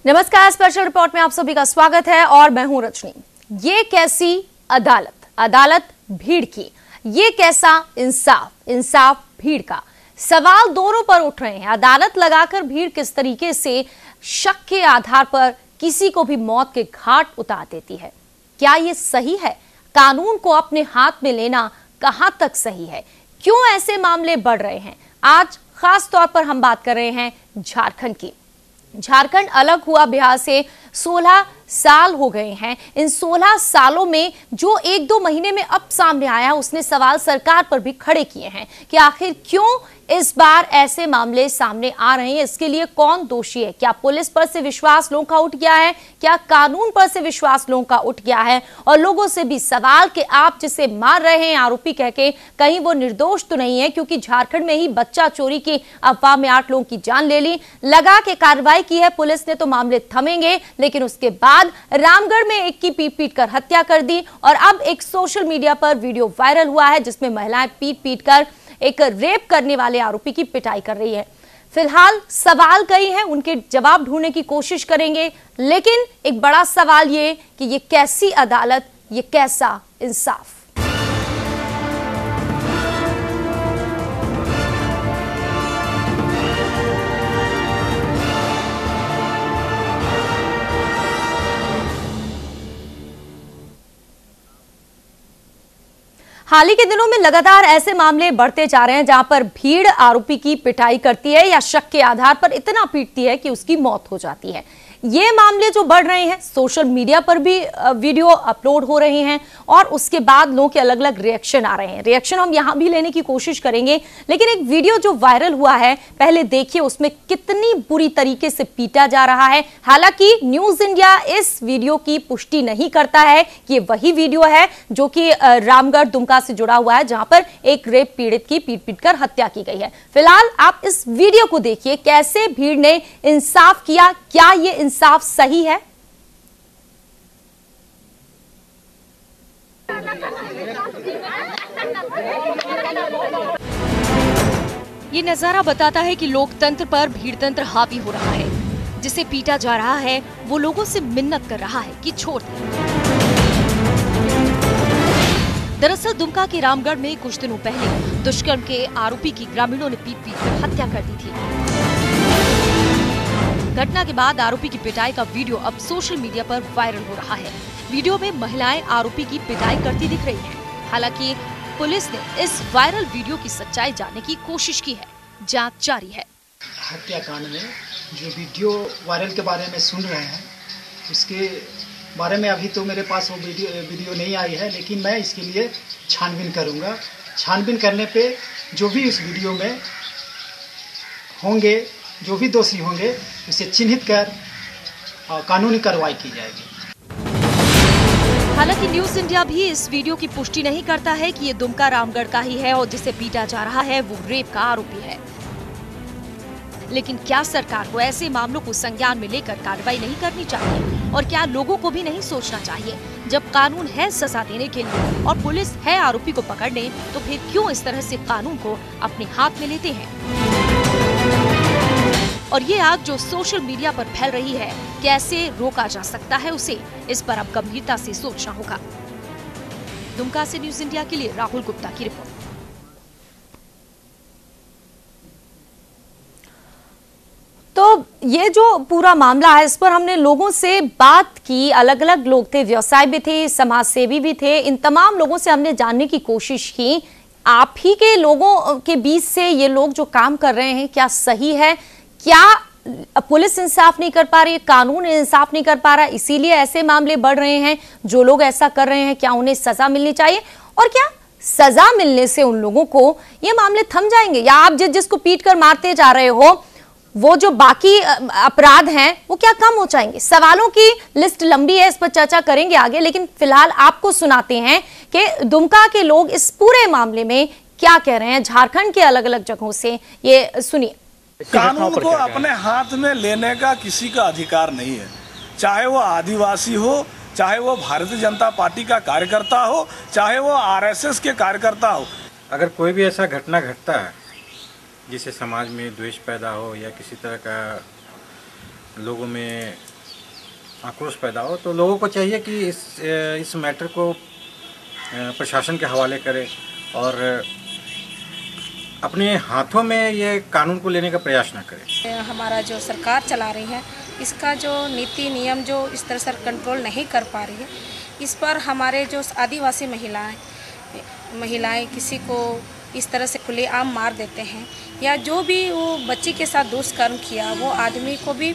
नमस्कार, special report में आप सभी का स्वागत है और मैं हूं रजनी। ये कैसी अदालत भीड़ की, ये कैसा इंसाफ भीड़ का। सवाल दोनों पर उठ रहे हैं। अदालत लगाकर भीड़ किस तरीके से शक के आधार पर किसी को भी मौत के घाट उतार देती है। क्या ये सही है? कानून को अपने हाथ में लेना कहां तक सही है? क्यों ऐसे मामले बढ़ रहे हैं? आज खास तौर पर हम बात कर रहे हैं झारखंड की। झारखंड अलग हुआ बिहार से 16 साल हो गए हैं। इन 16 सालों में जो एक दो महीने में अब सामने आया, उसने सवाल सरकार पर भी खड़े किए हैं कि आखिर क्यों इस बार ऐसे मामले सामने आ रहे हैं। इसके लिए कौन दोषी है? क्या पुलिस पर से विश्वास लोगों का उठ गया है? क्या कानून पर से विश्वास लोगों का उठ गया है? और लोगों से भी सवाल कि आप जिसे मार रहे हैं आरोपी कह के, कहीं वो निर्दोष तो नहीं है? क्योंकि झारखंड में ही बच्चा चोरी की अफवाह में 8 लोगों की जान ले ली, लगा के कार्रवाई की है पुलिस ने तो मामले थमेंगे, लेकिन उसके बाद रामगढ़ में एक की पीट कर हत्या कर दी। और अब एक सोशल मीडिया पर वीडियो वायरल हुआ है जिसमें महिलाएं पीट कर एक रेप करने वाले आरोपी की पिटाई कर रही है। फिलहाल सवाल कई हैं, उनके जवाब ढूंढने की कोशिश करेंगे, लेकिन एक बड़ा सवाल ये कि ये कैसी अदालत, ये कैसा इंसाफ। हाल ही के दिनों में लगातार ऐसे मामले बढ़ते जा रहे हैं जहां पर भीड़ आरोपी की पिटाई करती है या शक के आधार पर इतना पीटती है कि उसकी मौत हो जाती है। ये मामले जो बढ़ रहे हैं, सोशल मीडिया पर भी वीडियो अपलोड हो रहे हैं और उसके बाद लोगों के अलग अलग रिएक्शन आ रहे हैं। रिएक्शन हम यहां भी लेने की कोशिश करेंगे, लेकिन एक वीडियो जो वायरल हुआ है, पहले देखिए उसमें कितनी बुरी तरीके से पीटा जा रहा है। हालांकि न्यूज इंडिया इस वीडियो की पुष्टि नहीं करता है कि ये वही वीडियो है जो कि रामगढ़ दुमका से जुड़ा हुआ है, जहां पर एक रेप पीड़ित की पीट कर हत्या की गई है। फिलहाल आप इस वीडियो को देखिए, कैसे भीड़ ने इंसाफ किया। क्या ये इंसाफ सही है? ये नजारा बताता है कि लोकतंत्र पर भीड़तंत्र हावी हो रहा है। जिसे पीटा जा रहा है वो लोगों से मिन्नत कर रहा है कि छोड़ दें। दरअसल दुमका के रामगढ़ में कुछ दिनों पहले दुष्कर्म के आरोपी की ग्रामीणों ने पीट कर हत्या कर दी थी। घटना के बाद आरोपी की पिटाई का वीडियो अब सोशल मीडिया पर वायरल हो रहा है। वीडियो में महिलाएं आरोपी की पिटाई करती दिख रही हैं। हालांकि पुलिस ने इस वायरल वीडियो की सच्चाई जानने की कोशिश की है। जांच जारी है। हत्याकांड में जो वीडियो वायरल के बारे में सुन रहे हैं, उसके बारे में अभी तो मेरे पास वो वीडियो नहीं आई है, लेकिन मैं इसके लिए छानबीन करूंगा। छानबीन करने पे जो भी इस वीडियो में होंगे, जो भी दोषी होंगे, उसे चिन्हित कर कानूनी कार्रवाई की जाएगी। हालांकि न्यूज इंडिया भी इस वीडियो की पुष्टि नहीं करता है कि ये दुमका रामगढ़ का ही है और जिसे पीटा जा रहा है वो रेप का आरोपी है। लेकिन क्या सरकार को ऐसे मामलों को संज्ञान में लेकर कार्रवाई नहीं करनी चाहिए? और क्या लोगों को भी नहीं सोचना चाहिए, जब कानून है सजा देने के लिए और पुलिस है आरोपी को पकड़ने, तो फिर क्यों इस तरह से कानून को अपने हाथ में लेते हैं? और ये आग जो सोशल मीडिया पर फैल रही है, कैसे रोका जा सकता है उसे? इस पर अब गंभीरता से सोचना होगा। दुमका से न्यूज इंडिया के लिए राहुल गुप्ता की रिपोर्ट। तो ये जो पूरा मामला है, इस पर हमने लोगों से बात की। अलग अलग लोग थे, व्यवसाय भी थे, समाज सेवी भी थे। इन तमाम लोगों से हमने जानने की कोशिश की, आप ही के लोगों के बीच से ये लोग जो काम कर रहे हैं, क्या सही है? क्या पुलिस इंसाफ नहीं कर पा रही है, कानून इंसाफ नहीं कर पा रहा, इसीलिए ऐसे मामले बढ़ रहे हैं? जो लोग ऐसा कर रहे हैं, क्या उन्हें सजा मिलनी चाहिए? और क्या सजा मिलने से उन लोगों को ये मामले थम जाएंगे? या आप जिसको पीट कर मारते जा रहे हो, वो जो बाकी अपराध हैं वो क्या कम हो जाएंगे? सवालों की लिस्ट लंबी है, इस पर चर्चा करेंगे आगे, लेकिन फिलहाल आपको सुनाते हैं कि दुमका के लोग इस पूरे मामले में क्या कह रहे हैं, झारखंड के अलग अलग जगहों से। ये सुनिए। कानून को अपने हाथ में लेने का किसी का अधिकार नहीं है, चाहे वो आदिवासी हो, चाहे वो भारतीय जनता पार्टी का कार्यकर्ता हो, चाहे वो आरएसएस के कार्यकर्ता हो। अगर कोई भी ऐसा घटना घटता है जिससे समाज में द्वेष पैदा हो या किसी तरह का लोगों में आक्रोश पैदा हो, तो लोगों को चाहिए कि इस मैटर को प्रशासन के हवाले करे और अपने हाथों में ये कानून को लेने का प्रयास न करे। हमारा जो सरकार चला रही है, इसका जो नीति नियम जो इस तरह से कंट्रोल नहीं कर पा रही है, इस पर हमारे जो आदिवासी महिलाएं किसी को इस तरह से खुलेआम मार देते हैं, या जो भी वो बच्ची के साथ दुष्कर्म किया वो आदमी को भी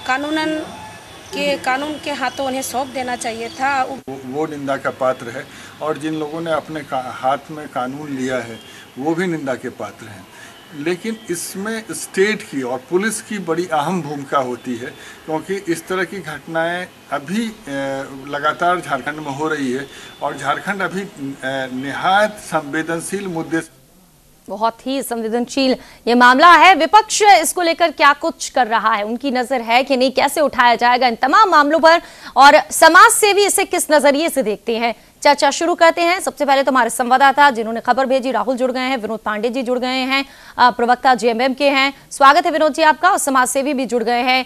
कानून के हाथों उन्हें सौंप देना चाहिए था। वो निंदा का पात्र है और जिन लोगों ने अपने हाथ में कानून लिया है वो भी निंदा के पात्र हैं। लेकिन इसमें स्टेट की और पुलिस की बड़ी अहम भूमिका होती है, क्योंकि इस तरह की घटनाएं अभी लगातार झारखंड में हो रही है और झारखंड अभी निहायत संवेदनशील मुद्दे, बहुत ही संवेदनशील ये मामला है। विपक्ष इसको लेकर क्या कुछ कर रहा है, उनकी नजर है कि नहीं, कैसे उठाया जाएगा इन तमाम मामलों पर, और समाज सेवी इसे किस नजरिए से देखते हैं, चर्चा शुरू करते हैं। सबसे पहले तो हमारे संवाददाता जिन्होंने खबर भेजी राहुल जुड़ गए हैं, विनोद पांडे जी जुड़ गए हैं, प्रवक्ता जेएमएम के हैं, स्वागत है विनोद जी आपका, और समाज सेवी भी जुड़ गए हैं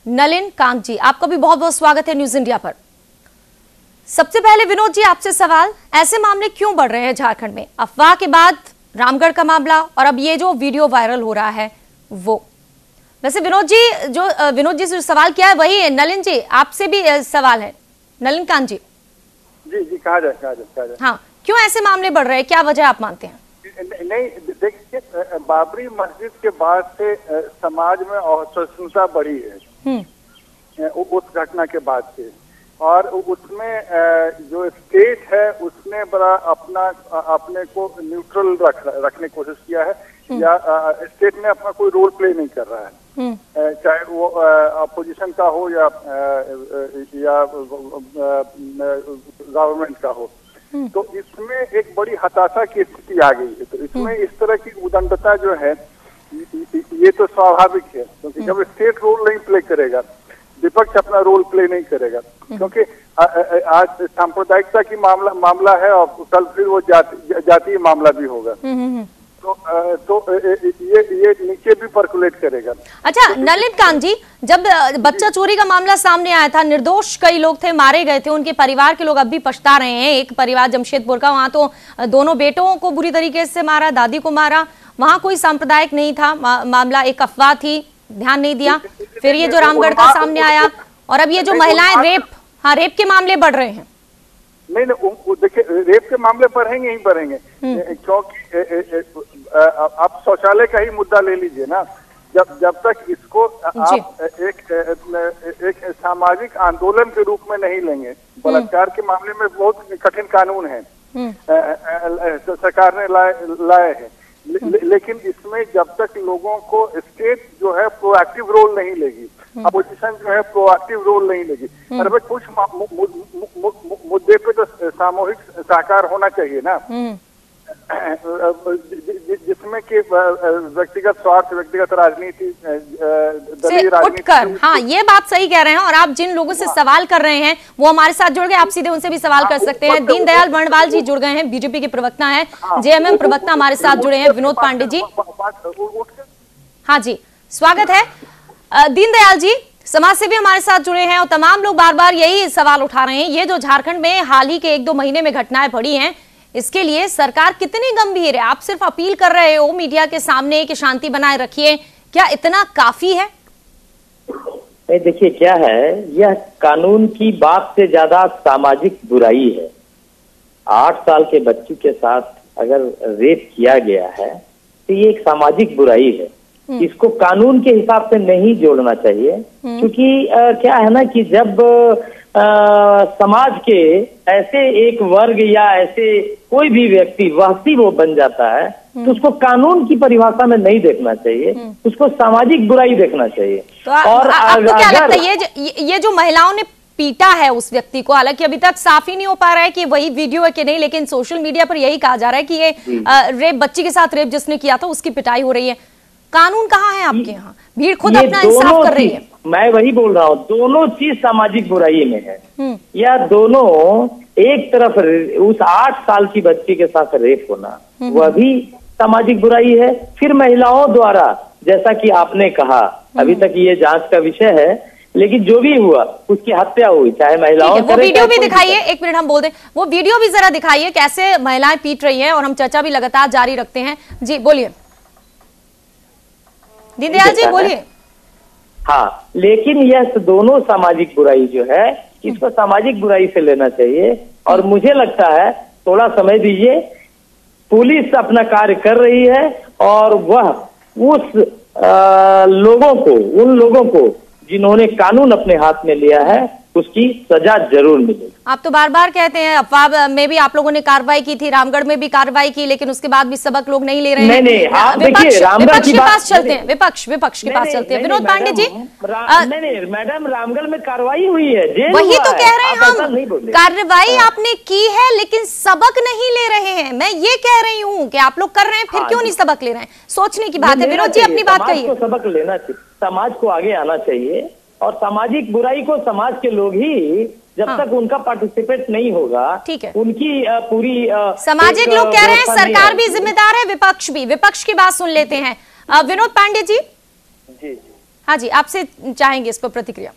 नलिन कांत जी, आपका भी बहुत बहुत स्वागत है न्यूज इंडिया पर। सबसे पहले विनोद जी आपसे सवाल, ऐसे मामले क्यों बढ़ रहे हैं झारखंड में? अफवाह के बाद रामगढ़ का मामला और अब ये जो वीडियो वायरल हो रहा है वो। वैसे विनोद जी से सवाल किया है वही है, नलिन जी आपसे भी सवाल है। नलिन कांत जी जी कहा जाए। हाँ, क्यों ऐसे मामले बढ़ रहे हैं, क्या वजह आप मानते हैं? नहीं देखिए, बाबरी मस्जिद के बाद से समाज में असहिष्णुता बढ़ी है उस घटना के बाद से, और उसमें जो स्टेट है उसने बड़ा अपने को न्यूट्रल रखने की कोशिश किया है, या स्टेट में अपना कोई रोल प्ले नहीं कर रहा है, चाहे वो अपोजिशन का हो या गवर्नमेंट का हो। तो इसमें एक बड़ी हताशा की स्थिति आ गई है। तो इसमें इस तरह की उदंडता जो है ये तो स्वाभाविक है, क्योंकि जब स्टेट रोल नहीं प्ले करेगा, विपक्ष अपना रोल प्ले नहीं करेगा, क्योंकि आज सांप्रदायिकता की मामला है और कल फिर वो जातीय मामला भी होगा, तो ये नीचे भी पर्कुलेट करेगा। अच्छा नलिन कांत जी, जब बच्चा चोरी का मामला सामने आया था, निर्दोष कई लोग थे, मारे गए थे, उनके परिवार के लोग अब भी पछता रहे हैं। एक परिवार जमशेदपुर का, वहां तो दोनों बेटों को बुरी तरीके से मारा, दादी को मारा, वहां कोई सांप्रदायिक नहीं था मामला, एक अफवाह थी, ध्यान नहीं दिया। फिर ये जो रामगढ़ का सामने आया, और अब ये जो महिलाएं रेप के मामले बढ़ रहे हैं। नहीं देखिए, रेप के मामले बढ़ेंगे ही बढ़ेंगे, क्योंकि आप शौचालय का ही मुद्दा ले लीजिए ना, जब तक इसको आप एक सामाजिक आंदोलन के रूप में नहीं लेंगे। बलात्कार के मामले में बहुत कठिन कानून है सरकार ने लाए हैं, लेकिन इसमें जब तक लोगों को स्टेट जो है प्रोएक्टिव रोल नहीं लेगी, अपोजिशन जो है प्रोएक्टिव रोल नहीं लेगी, अरे भाई कुछ मुद्दे पे तो सामूहिक सहकार होना चाहिए ना, जिसमें कि व्यक्तिगत स्वार्थ, व्यक्तिगत राजनीति, दलीय राजनीति। हाँ, ये बात सही कह रहे हैं, और आप जिन लोगों से सवाल कर रहे हैं वो हमारे साथ जुड़ गए, आप सीधे उनसे भी सवाल कर सकते हैं। दीनदयाल वर्णवाल जी जुड़ गए हैं, बीजेपी के प्रवक्ता हैं, जेएमएम प्रवक्ता हमारे साथ जुड़े हैं, विनोद पांडे जी। हाँ जी, स्वागत है। दीनदयाल जी समाज सेवी हमारे साथ जुड़े हैं, और तमाम लोग बार बार यही सवाल उठा रहे हैं, ये जो झारखंड में हाल ही के 1-2 महीने में घटनाएं बढ़ी हैं, इसके लिए सरकार कितनी गंभीर है? आप सिर्फ अपील कर रहे हो मीडिया के सामने कि शांति बनाए रखिए, क्या इतना काफी है? देखिए क्या है, यह कानून की बात से ज्यादा सामाजिक बुराई है। 8 साल के बच्ची के साथ अगर रेप किया गया है तो ये एक सामाजिक बुराई है, इसको कानून के हिसाब से नहीं जोड़ना चाहिए, क्योंकि क्या है ना कि जब समाज के ऐसे एक वर्ग या ऐसे कोई भी व्यक्ति वहसी वो बन जाता है तो उसको कानून की परिभाषा में नहीं देखना चाहिए, उसको सामाजिक बुराई देखना चाहिए। तो और आपको क्या लगता है ये जो महिलाओं ने पीटा है उस व्यक्ति को, हालांकि अभी तक साफ ही नहीं हो पा रहा है कि वही वीडियो है कि नहीं, लेकिन सोशल मीडिया पर यही कहा जा रहा है कि ये रेप, बच्ची के साथ रेप जिसने किया था उसकी पिटाई हो रही है। कानून कहाँ है आपके यहाँ? भीड़ खुद अपना इंसाफ कर रही है। मैं वही बोल रहा हूँ, दोनों चीज सामाजिक बुराई में है। या दोनों, एक तरफ उस 8 साल की बच्ची के साथ रेप होना वह भी सामाजिक बुराई है, फिर महिलाओं द्वारा, जैसा कि आपने कहा, अभी तक ये जांच का विषय है लेकिन जो भी हुआ उसकी हत्या हुई, चाहे महिलाओं। वो वीडियो भी दिखाइए, एक मिनट हम बोल दें, वो वीडियो भी जरा दिखाइए कैसे महिलाएं पीट रही हैं, और हम चर्चा भी लगातार जारी रखते हैं। जी बोलिए दीनदयाल जी, बोलिए। हाँ, लेकिन यह दोनों सामाजिक बुराई जो है, इसको सामाजिक बुराई से लेना चाहिए। और मुझे लगता है थोड़ा समय दीजिए, पुलिस अपना कार्य कर रही है और वह उस उन लोगों को जिन्होंने कानून अपने हाथ में लिया है उसकी सजा जरूर मिलेगी। आप तो बार बार कहते हैं, अफवाह में भी आप लोगों ने कार्रवाई की थी, रामगढ़ में भी कार्रवाई की, लेकिन उसके बाद भी सबक लोग नहीं ले रहे हैं। नहीं, आप देखिए, विपक्ष के पास चलते हैं, विपक्ष के पास चलते हैं। विनोद पांडे जी, नहीं मैडम, रामगढ़ में कार्रवाई हुई है, वही तो कह रहे हैं हम, कार्रवाई आपने की है लेकिन सबक नहीं ले रहे हैं। मैं ये कह रही हूँ कि आप लोग कर रहे हैं, फिर क्यों नहीं सबक ले रहे हैं? सोचने की बात है। विनोद जी अपनी बात कहिए। सबक लेना चाहिए, समाज को आगे आना चाहिए, और सामाजिक बुराई को समाज के लोग ही, जब तक उनका पार्टिसिपेट नहीं होगा, ठीक है, उनकी पूरी सामाजिक लोग कह रहे हैं सरकार भी जिम्मेदार है, विपक्ष भी। विपक्ष की बात सुन लेते हैं। विनोद पांडे जी। जी हाँ जी, आपसे चाहेंगे इस पर प्रतिक्रिया।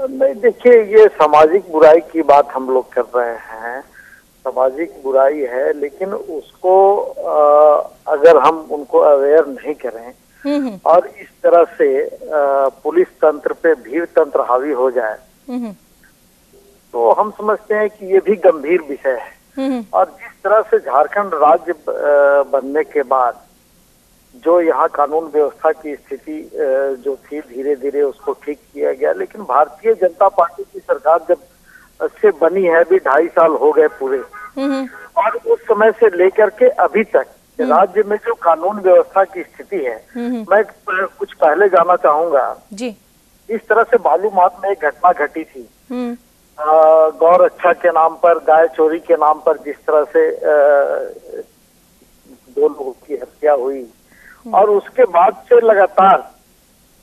नहीं, देखिए, ये सामाजिक बुराई की बात हम लोग कर रहे हैं, सामाजिक बुराई है, लेकिन उसको अगर हम उनको अवेयर नहीं करें और इस तरह से पुलिस तंत्र पे भीड़ तंत्र हावी हो जाए, तो हम समझते हैं कि ये भी गंभीर विषय है। और जिस तरह से झारखंड राज्य बनने के बाद जो यहाँ कानून व्यवस्था की स्थिति जो थी, धीरे धीरे उसको ठीक किया गया। लेकिन भारतीय जनता पार्टी की सरकार जब से बनी है, अभी 2.5 साल हो गए पूरे, और उस समय से लेकर के अभी तक राज्य में जो कानून व्यवस्था की स्थिति है, मैं कुछ पहले जाना चाहूंगा जी। इस तरह से बालूमाथ में एक घटना घटी थी, गौ रक्षा के नाम पर, गाय चोरी के नाम पर जिस तरह से 2 लोगों की हत्या हुई, और उसके बाद से लगातार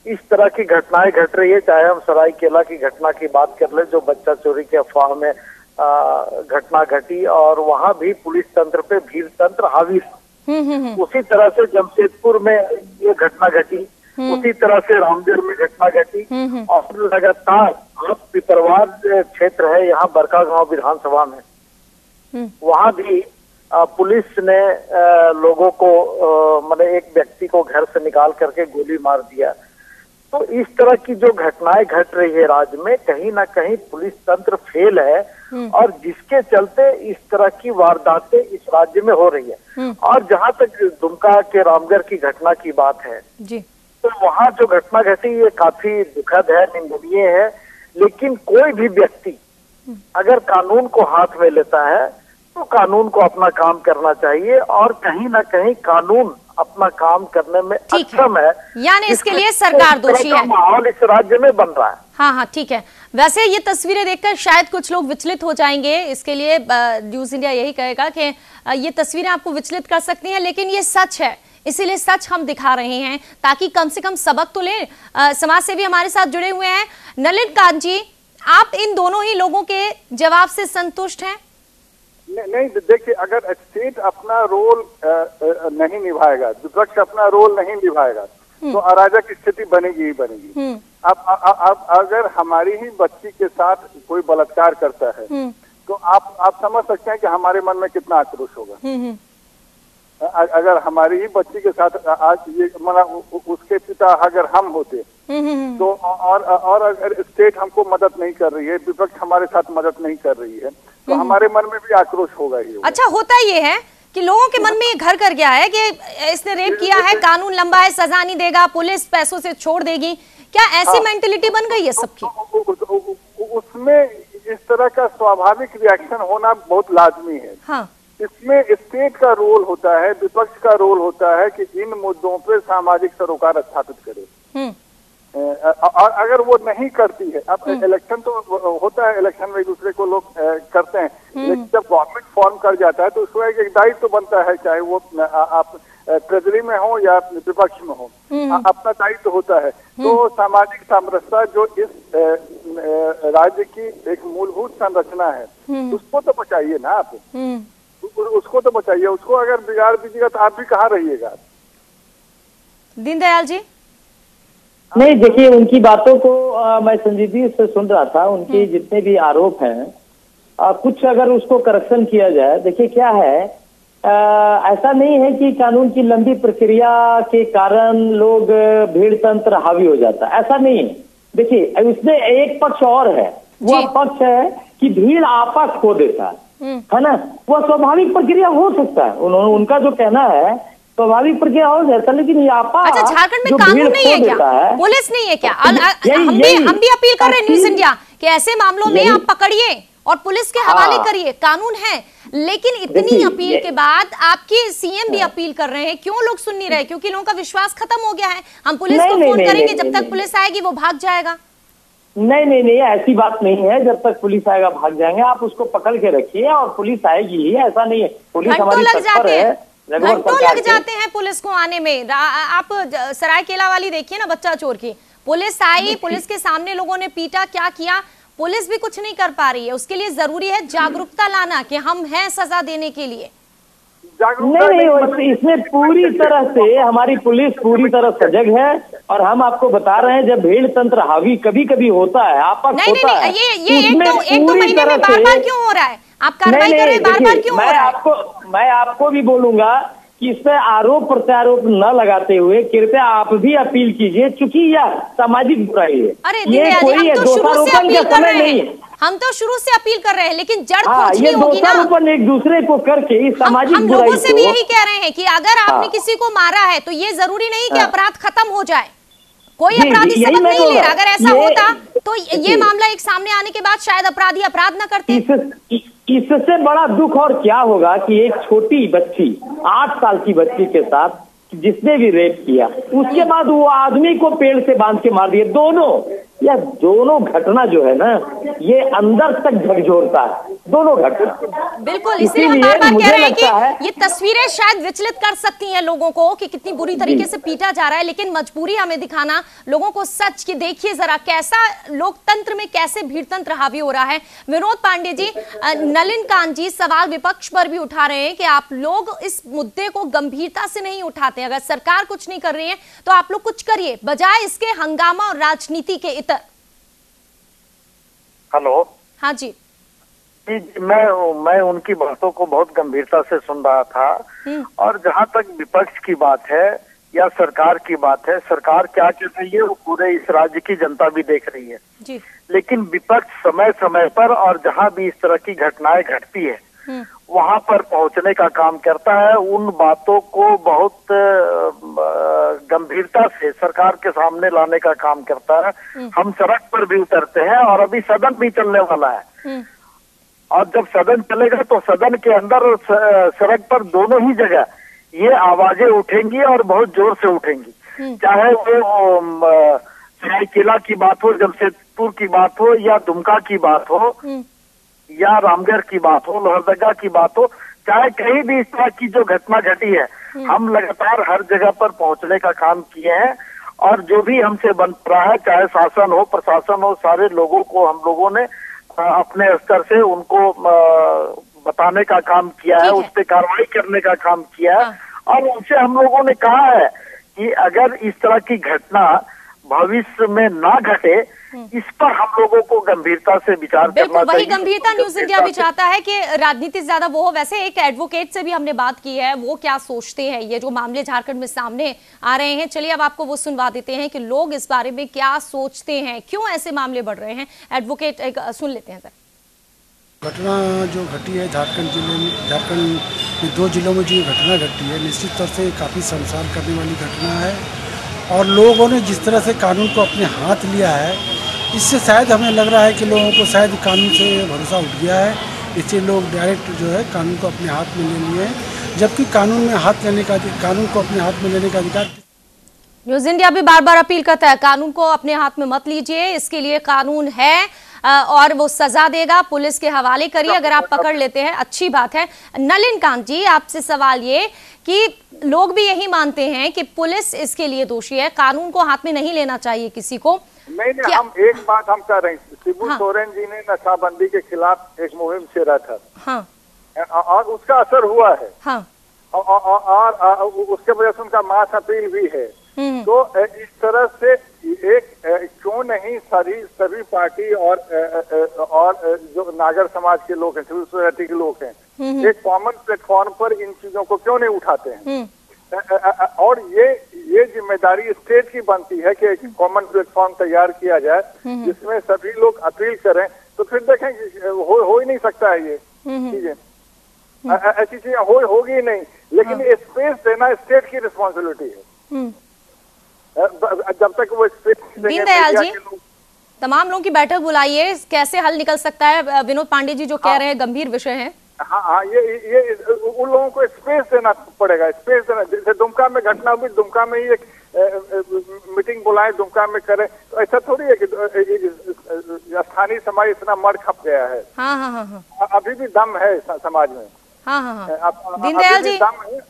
इस तरह की घटनाएं घट रही है। चाहे हम सरायकेला की घटना की बात कर ले, जो बच्चा चोरी के अफवाह में घटना घटी, और वहां भी पुलिस तंत्र पे भीड़ तंत्र हावी। उसी तरह से जमशेदपुर में ये घटना घटी, उसी तरह से रामगढ़ में घटना घटी, और लगातार आप पिपरवार क्षेत्र है यहाँ बरकागांव विधानसभा में, वहां भी पुलिस ने लोगों को मतलब एक व्यक्ति को घर से निकाल करके गोली मार दिया। तो इस तरह की जो घटनाएं घट रही है राज्य में, कहीं ना कहीं पुलिस तंत्र फेल है, और जिसके चलते इस तरह की वारदातें इस राज्य में हो रही है। और जहां तक दुमका के रामगढ़ की घटना की बात है जी, तो वहां जो घटना घटी ये काफी दुखद है, निंदनीय है। लेकिन कोई भी व्यक्ति अगर कानून को हाथ में लेता है तो कानून को अपना काम करना चाहिए, और कहीं ना कहीं कानून अपना काम करने में अक्षम है, यानी इसके लिए सरकार दोषी है। माहौल इस राज्य में बन रहा है। हाँ, ठीक है। वैसे ये तस्वीरें देखकर शायद कुछ लोग विचलित हो जाएंगे, इसके लिए न्यूज इंडिया यही कहेगा कि ये तस्वीरें आपको विचलित कर सकती हैं, लेकिन ये सच है, इसीलिए सच हम दिखा रहे हैं ताकि कम से कम सबक तो लें। समाज सेवी हमारे साथ जुड़े हुए हैं। नलिन कांत जी, आप इन दोनों ही लोगों के जवाब से संतुष्ट हैं? नहीं, देखिए, अगर स्टेट अपना रोल नहीं निभाएगा, विपक्ष अपना रोल नहीं निभाएगा, तो अराजक स्थिति बनेगी ही बनेगी। अब अगर हमारी ही बच्ची के साथ कोई बलात्कार करता है, तो आप समझ सकते हैं कि हमारे मन में कितना आक्रोश होगा। अगर हमारी ही बच्ची के साथ आज ये मतलब उसके पिता अगर हम होते, तो और अगर स्टेट हमको मदद नहीं कर रही है, विपक्ष हमारे साथ मदद नहीं कर रही है, तो हमारे मन में भी आक्रोश होगा ही होगा। अच्छा, होता ये है कि लोगों के मन में ये घर कर गया है कि इसने रेप किया है, कानून लंबा है, सजा नहीं देगा, पुलिस पैसों से छोड़ देगी। क्या ऐसी मेंटेलिटी बन गई है सबकी? उसमें इस तरह का स्वाभाविक रिएक्शन होना बहुत लाजमी है। हाँ। इसमें स्टेट का रोल होता है, विपक्ष का रोल होता है कि इन मुद्दों पे सामाजिक सरोकार स्थापित करे। और अगर वो नहीं करती है, अब इलेक्शन तो होता है, इलेक्शन में एक दूसरे को लोग करते हैं, लेकिन जब गवर्नमेंट फॉर्म कर जाता है तो उसको एक दायित्व तो बनता है, चाहे वो आप ट्रेजरी में हो या विपक्ष में हो, अपना दायित्व होता है। तो सामाजिक सामरस्यता जो इस राज्य की एक मूलभूत संरचना है, उसको तो बचाइए ना आप, उसको तो बचाइए। उसको अगर बिगाड़ दीजिएगा तो आप भी कहाँ रहिएगा? दीनदयाल जी, नहीं, देखिए उनकी बातों को मैं संजीदगी से सुन रहा था। उनके जितने भी आरोप हैं कुछ अगर उसको करेक्शन किया जाए, देखिए क्या है, ऐसा नहीं है कि कानून की लंबी प्रक्रिया के कारण लोग भीड़ तंत्र हावी हो जाता, ऐसा नहीं है। देखिए उसमें एक पक्ष और है, वह पक्ष है कि भीड़ आपा खो देता है ना, वह स्वाभाविक प्रक्रिया हो सकता है। उनका जो कहना है स्वाभाविक प्रक्रिया हो जाता है, लेकिन ये आपा अच्छा झारखंड में कानून नहीं है क्या, पुलिस नहीं है क्या? हम भी अपील कर रहे हैं न्यूज इंडिया कि ऐसे मामलों में आप पकड़िए और पुलिस के हवाले करिए, कानून है। लेकिन इतनी अपील के बाद आपके सीएम भी अपील कर रहे हैं, क्यों लोग सुन नहीं रहे? क्योंकि लोगों का विश्वास खत्म हो गया है। हम पुलिस को फोन करेंगे, जब तक पुलिस आएगी वो भाग जाएगा। नहीं, ऐसी बात नहीं है। जब तक पुलिस आएगा भाग जाएंगे। आप उसको पकड़ के रखिए और पुलिस आएगी ही, ऐसा नहीं है। पुलिस हमारी तत्पर है, घंटों लग जाते हैं पुलिस को आने में। आप सरायकेला वाली देखिए ना, बच्चा चोर की, पुलिस आई, पुलिस के सामने लोगों ने पीटा, क्या किया, पुलिस भी कुछ नहीं कर पा रही है। उसके लिए जरूरी है जागरूकता लाना कि हम हैं सजा देने के लिए। नहीं, इसमें पूरी तरह से हमारी पुलिस पूरी तरह सजग है। और हम आपको बता रहे हैं, जब भीड़ तंत्र हावी कभी कभी होता है, आपस होता है, ये एक दो महीने में बार-बार क्यों हो रहा है? आप कार्रवाई कर रहे हैं, बार-बार क्यों हो रहा है? मैं आपको भी बोलूंगा कि इस पे आरोप प्रत्यारोप न लगाते हुए कृपया आप भी अपील कीजिए, क्योंकि यह सामाजिक बुराई है। अरे ये कोई दोषारोपण का समय नहीं है। हम तो शुरू से अपील कर रहे हैं, लेकिन जड़ खोजनी होगी ना। दोषारोपण एक दूसरे को करके इस सामाजिक हम लोगों से भी यही कह रहे हैं कि अगर आपने किसी को मारा है तो ये जरूरी नहीं कि अपराध खत्म हो जाए। कोई अपराधी सबक नहीं ले रहा। अगर ऐसा होता तो ये मामला एक सामने आने के बाद शायद अपराधी अपराध न करते। इससे बड़ा दुख और क्या होगा कि एक छोटी बच्ची, 8 साल की बच्ची के साथ जिसने भी रेप किया, उसके बाद वो आदमी को पेड़ से बांध के मार दिए। यह दोनों घटना जो है ना, ये अंदर तक झकझोरता है, दोनों घटना। बिल्कुल, इसलिए हम बार-बार कह रहे हैं कि ये तस्वीरें शायद विचलित कर सकती हैं लोगों को कि कितनी बुरी तरीके से पीटा जा रहा है, लेकिन मजबूरी हमें दिखाना लोगों को सच की। देखिए जरा कैसा लोकतंत्र में कैसे भीड़तंत्र हावी हो रहा है। विनोद पांडे जी, नलिन कांत जी सवाल विपक्ष पर भी उठा रहे हैं कि आप लोग इस मुद्दे को गंभीरता से नहीं उठाते। अगर सरकार कुछ नहीं कर रही है तो आप लोग कुछ करिए, बजाय इसके हंगामा और राजनीति के इतर। हेलो, हाँ जी। मैं उनकी बातों को बहुत गंभीरता से सुन रहा था। और जहां तक विपक्ष की बात है या सरकार की बात है, सरकार क्या कर रही है वो पूरे इस राज्य की जनता भी देख रही है जी। लेकिन विपक्ष समय समय पर और जहां भी इस तरह की घटनाएं घटती है वहां पर पहुंचने का काम करता है। उन बातों को बहुत गंभीरता से सरकार के सामने लाने का काम करता है। हम सड़क पर भी उतरते हैं और अभी सदन भी चलने वाला है। और जब सदन चलेगा तो सदन के अंदर और सड़क पर दोनों ही जगह ये आवाजें उठेंगी और बहुत जोर से उठेंगी। चाहे वो सरायकेला की बात हो, जमशेदपुर की बात हो, या दुमका की बात हो, या रामगढ़ की बात हो, लोहरदगा की बात हो, चाहे कहीं भी इस तरह की जो घटना घटी है, हम लगातार हर जगह पर पहुंचने का काम किए हैं। और जो भी हमसे बन रहा है, चाहे शासन हो प्रशासन हो, सारे लोगों को हम लोगों ने अपने स्तर से उनको बताने का काम किया है, उस पर कार्रवाई करने का काम किया है। और उनसे हम लोगों ने कहा है कि अगर इस तरह की घटना भविष्य में ना घटे, इस पर हम लोगों को गंभीरता से विचार करना चाहिए। वही गंभीरता न्यूज इंडिया भी चाहता है कि राजनीति ज्यादा वो हो। वैसे एक एडवोकेट से भी हमने बात की है, वो क्या सोचते हैं ये जो मामले झारखंड में सामने आ रहे हैं। चलिए अब आपको वो सुनवा देते हैं कि लोग इस बारे में क्या सोचते हैं, क्यों ऐसे मामले बढ़ रहे हैं। एडवोकेट एक सुन लेते हैं सर। घटना जो घटी है झारखंड में 2 जिलों में जो घटना घटी है, निश्चित तौर से काफ़ी शर्मसार करने वाली घटना है। और लोगों ने जिस तरह से कानून को अपने हाथ लिया है, इससे शायद हमें लग रहा है कि लोगों को शायद कानून से भरोसा उठ गया है। इससे लोग डायरेक्ट जो है कानून को अपने हाथ में ले लिए हैं, जबकि कानून को अपने हाथ में लेने का अधिकार। न्यूज इंडिया भी बार बार अपील करता है, कानून को अपने हाथ में मत लीजिए, इसके लिए कानून है और वो सजा देगा। पुलिस के हवाले करिए, अगर आप पकड़ लेते हैं अच्छी बात है। नलिन कांत जी, आपसे सवाल ये कि लोग भी यही मानते हैं कि पुलिस इसके लिए दोषी है, कानून को हाथ में नहीं लेना चाहिए किसी को। नहीं, हम एक बात हम कर रहे हैं, शिबू सोरेन जी ने नशाबंदी के खिलाफ एक मुहिम छेड़ा था। हाँ। और उसका असर हुआ है। हाँ। और उसके वजह से उनका मास अपील भी है। तो इस तरह से एक क्यों नहीं सभी पार्टी और जो नागर समाज के लोग हैं, सिविल सोसाइटी के लोग हैं, एक कॉमन प्लेटफॉर्म पर इन चीजों को क्यों नहीं उठाते हैं? और ये जिम्मेदारी स्टेट की बनती है कि एक कॉमन प्लेटफॉर्म तैयार किया जाए जिसमें सभी लोग अपील करें, तो फिर देखें हो ही नहीं सकता है ये चीजें, ऐसी चीजें होगी नहीं। लेकिन स्पेस देना स्टेट की रिस्पॉन्सिबिलिटी है। जब तक वो स्पेस दीनदयाल जी, तमाम लोगों की बैठक बुलाइए, कैसे हल निकल सकता है? विनोद पांडे जी जो कह रहे हैं गंभीर विषय है। हाँ, ये उन लोगों को स्पेस देना पड़ेगा, स्पेस देना। जैसे दुमका में घटना हुई, दुमका में ही एक मीटिंग बुलाए, दुमका में करें, तो ऐसा थोड़ी है कि स्थानीय समाज इतना मर खप गया है। हाँ। अभी भी दम है समाज में। हाँ। दीनदयाल जी, दम है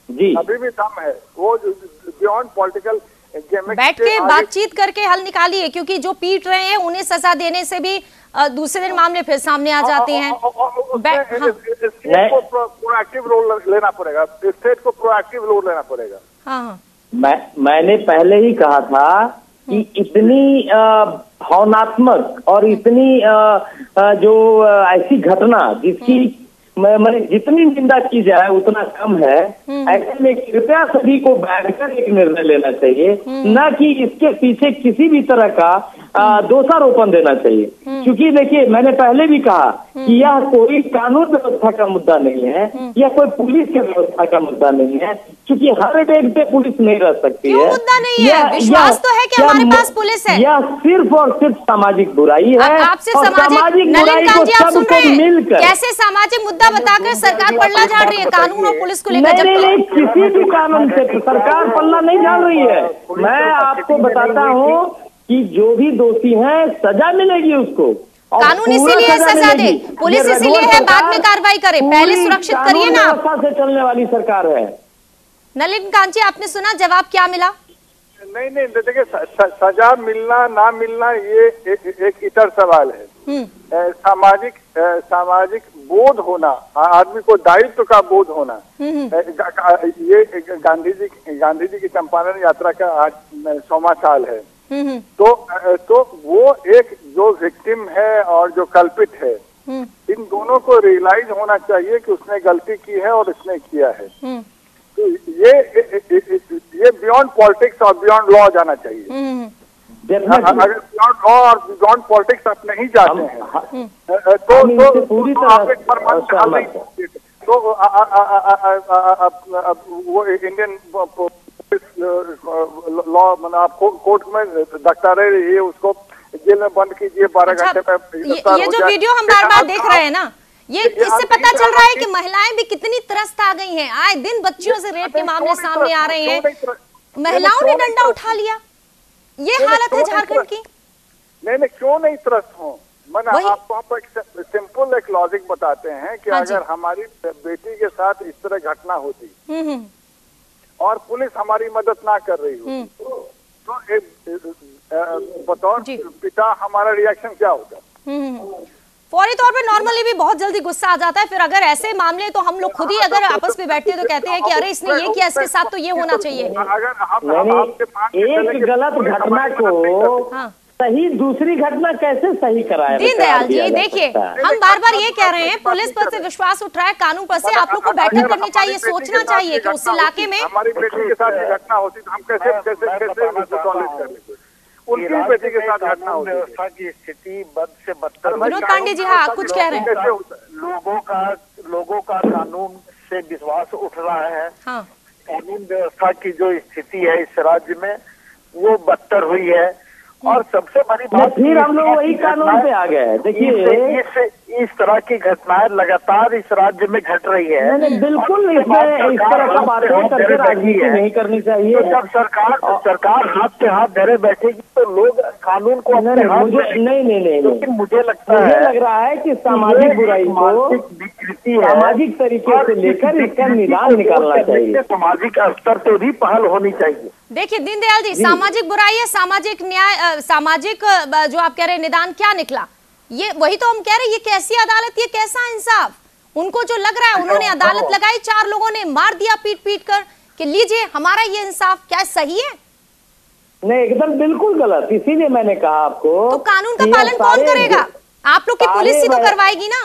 जी, अभी भी दम है। वो बियॉन्ड पॉलिटिकल बैठ के बातचीत करके हल निकालिए, क्योंकि जो पीट रहे हैं उन्हें सजा देने से भी दूसरे दिन मामले फिर सामने आ जाते हैं। स्टेट को प्रोएक्टिव रोल लेना पड़ेगा, स्टेट को प्रोएक्टिव रोल लेना पड़ेगा। हाँ। मैंने पहले ही कहा था कि इतनी भावनात्मक और इतनी जो ऐसी घटना जिसकी मैंने जितनी निंदा की जाए उतना कम है, ऐसे में कृपया सभी को बैठकर एक निर्णय लेना चाहिए, न कि इसके पीछे किसी भी तरह का दोषारोपण देना चाहिए। क्योंकि देखिए, मैंने पहले भी कहा कि यह कोई कानून व्यवस्था का मुद्दा नहीं है, यह कोई पुलिस की व्यवस्था का मुद्दा नहीं है, क्योंकि हर एक पे पुलिस नहीं रह सकती है। मुद्दा नहीं है, विश्वास तो है कि हमारे पास पुलिस है। यह सिर्फ और सिर्फ सामाजिक बुराई है। आपसे सामाजिक बुराई को सबको मिलकर कैसे सामाजिक मुद्दा बताकर सरकार पल्ला झाड़ रही है कानून और पुलिस को लेकर? नहीं, किसी भी कानून से सरकार पल्ला नहीं झाड़ रही है। मैं आपको बताता हूँ कि जो भी दोषी है सजा मिलेगी उसको। कानून इसीलिए सजा दे, पुलिस इसीलिए है बाद में कार्रवाई करे, पहले सुरक्षित करिए ना। से चलने वाली सरकार है। नलिन कांत जी, आपने सुना जवाब क्या मिला? नहीं, देखिए, सजा मिलना ना मिलना ये एक इतर सवाल है। सामाजिक बोध होना, आदमी को दायित्व का बोध होना, ये गांधी जी की चंपारण यात्रा का आज 100वां साल है। तो वो एक जो विक्टिम है और जो कल्पित है, इन दोनों को रियलाइज होना चाहिए कि उसने गलती की है और इसने किया है। तो ये बियॉन्ड पॉलिटिक्स और बियॉन्ड लॉ जाना चाहिए। अगर बियॉन्ड लॉ और बियॉन्ड पॉलिटिक्स आप नहीं जाते हैं तो आप एक परमानेंट हल नहीं सकते। तो वो इंडियन लॉ मतलब आप कोर्ट में धक्का रहे, उसको जेल में बंद कीजिए 12 घंटे में। ये जो वीडियो हम बार बार देख रहे हैं ना, ये इससे पता चल रहा है कि महिलाएं भी कितनी त्रस्त आ गई हैं। आए दिन बच्चियों से रेप के मामले सामने आ रहे हैं, महिलाओं ने डंडा उठा लिया। ये हालत है झारखंड की। नहीं, क्यों नहीं त्रस्त हो? मैंने आपको एक सिंपल एक लॉजिक बताते हैं कि अगर हमारी बेटी के साथ इस तरह घटना होती और पुलिस हमारी मदद ना कर रही होती, तो बतौर पिता हमारा रिएक्शन क्या होगा? फौरी तौर पे नॉर्मली भी बहुत जल्दी गुस्सा आ जाता है। फिर अगर ऐसे मामले तो हम लोग खुद ही अगर आपस में बैठते हैं तो कहते हैं कि अरे इसने ये किया, इसके साथ तो ये होना चाहिए। एक गलत घटना को सही दूसरी घटना कैसे सही कराया? दीनदयाल जी, देखिए, हम बार बार ये कह रहे हैं, पुलिस पर से विश्वास उठ रहा है, कानून पर से। आप लोग को बैठक करनी चाहिए, सोचना चाहिए कि उस इलाके में हमारी बेटी के साथ घटना होती तो हम कैसे टॉलरेट कर लेते? उनकी बेटी के साथ घटना होती, व्यवस्था की स्थिति बद से बदतर। विनोद पांडे जी, हाँ, कुछ कह रहे हैं। लोगों का कानून से विश्वास उठ रहा है। कानून व्यवस्था की जो स्थिति है इस राज्य में वो बदतर हुई है। और सबसे बड़ी बात, फिर हम लोग वही कानून पे आ गए। देखिए, इस तरह की घटनाएं लगातार इस राज्य में घट रही है। बिल्कुल इसमें इस तरह का बातें करके राजनीति नहीं करनी चाहिए। तो जब सरकार हाथ पे हाथ धरे बैठेगी तो लोग कानून को अपने हाथ में नहीं, लेकिन मुझे लग रहा है कि सामाजिक बुराई को सामाजिक तरीके से लेकर इसका निदान निकालना चाहिए। सामाजिक स्तर पे भी पहल होनी चाहिए। देखिए दीनदयाल जी, सामाजिक बुराई है, सामाजिक न्याय, सामाजिक जो आप कह रहे हैं निदान, क्या निकला? ये वही तो हम कह रहे हैं, ये कैसी अदालत, ये कैसा इंसाफ? उनको जो लग रहा है, उन्होंने अदालत लगाई, 4 लोगों ने मार दिया पीट पीट कर, कि लीजिए हमारा ये इंसाफ, क्या सही है? नहीं, एकदम बिल्कुल गलत। इसीलिए मैंने कहा आपको, तो कानून का पालन कौन करेगा? आप लोग की पुलिस ही तो करवाएगी ना।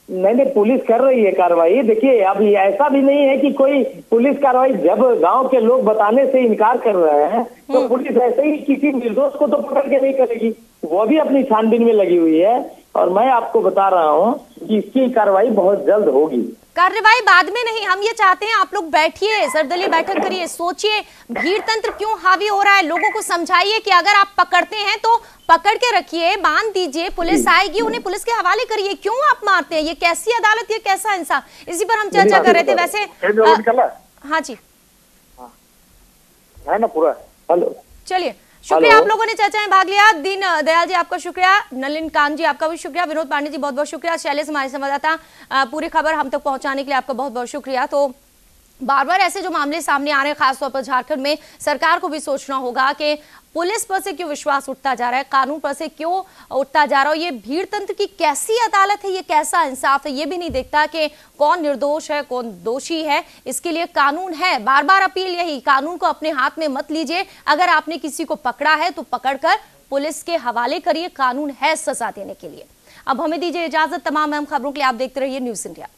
नहीं, पुलिस कर रही है कार्रवाई। देखिए, अब ऐसा भी नहीं है कि कोई पुलिस कार्रवाई, जब गांव के लोग बताने से इनकार कर रहे हैं तो पुलिस ऐसे ही किसी निर्दोष को तो पकड़ के नहीं करेगी, वो भी अपनी छानबीन में लगी हुई है। और मैं आपको बता रहा हूँ कि इसकी कार्रवाई बहुत जल्द होगी। कार्रवाई बाद में नहीं, हम ये चाहते हैं आप लोग बैठिए, सर्वदलीय बैठक करिए, सोचिए भीड़ तंत्र क्यों हावी हो रहा है, लोगों को समझाइए कि अगर आप पकड़ते हैं तो पकड़ के रखिए, बांध दीजिए, पुलिस आएगी, उन्हें पुलिस के हवाले करिए। क्यों आप मारते हैं? ये कैसी अदालत, ये कैसा इंसाफ? इसी पर हम चर्चा कर रहे थे। वैसे हाँ जी, है ना पूरा। हेलो, चलिए, शुक्रिया आप लोगों ने चर्चा में भाग लिया। दीन दयाल जी आपका शुक्रिया, नलिन कांत जी आपका भी शुक्रिया, विनोद पांडे जी बहुत बहुत शुक्रिया, शैलेश हमारे संवाददाता पूरी खबर हम तक पहुंचाने के लिए आपका बहुत बहुत शुक्रिया। तो बार बार ऐसे जो मामले सामने आ रहे हैं, खासतौर पर झारखंड में, सरकार को भी सोचना होगा कि पुलिस पर से क्यों विश्वास उठता जा रहा है, कानून पर से क्यों उठता जा रहा है। ये भीड़ तंत्र की कैसी अदालत है, ये कैसा इंसाफ है, ये भी नहीं देखता कि कौन निर्दोष है कौन दोषी है। इसके लिए कानून है। बार बार अपील यही, कानून को अपने हाथ में मत लीजिए। अगर आपने किसी को पकड़ा है तो पकड़कर पुलिस के हवाले करिए, कानून है सजा देने के लिए। अब हमें दीजिए इजाजत। तमाम अहम खबरों के लिए आप देखते रहिए न्यूज़ इंडिया।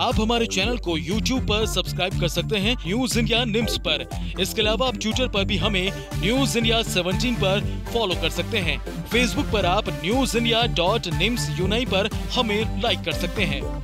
आप हमारे चैनल को YouTube पर सब्सक्राइब कर सकते हैं न्यूज इंडिया निम्स पर। इसके अलावा आप ट्विटर पर भी हमें न्यूज इंडिया 17 पर फॉलो कर सकते हैं। फेसबुक पर आप newsindia.nimsUnai पर हमें लाइक कर सकते हैं।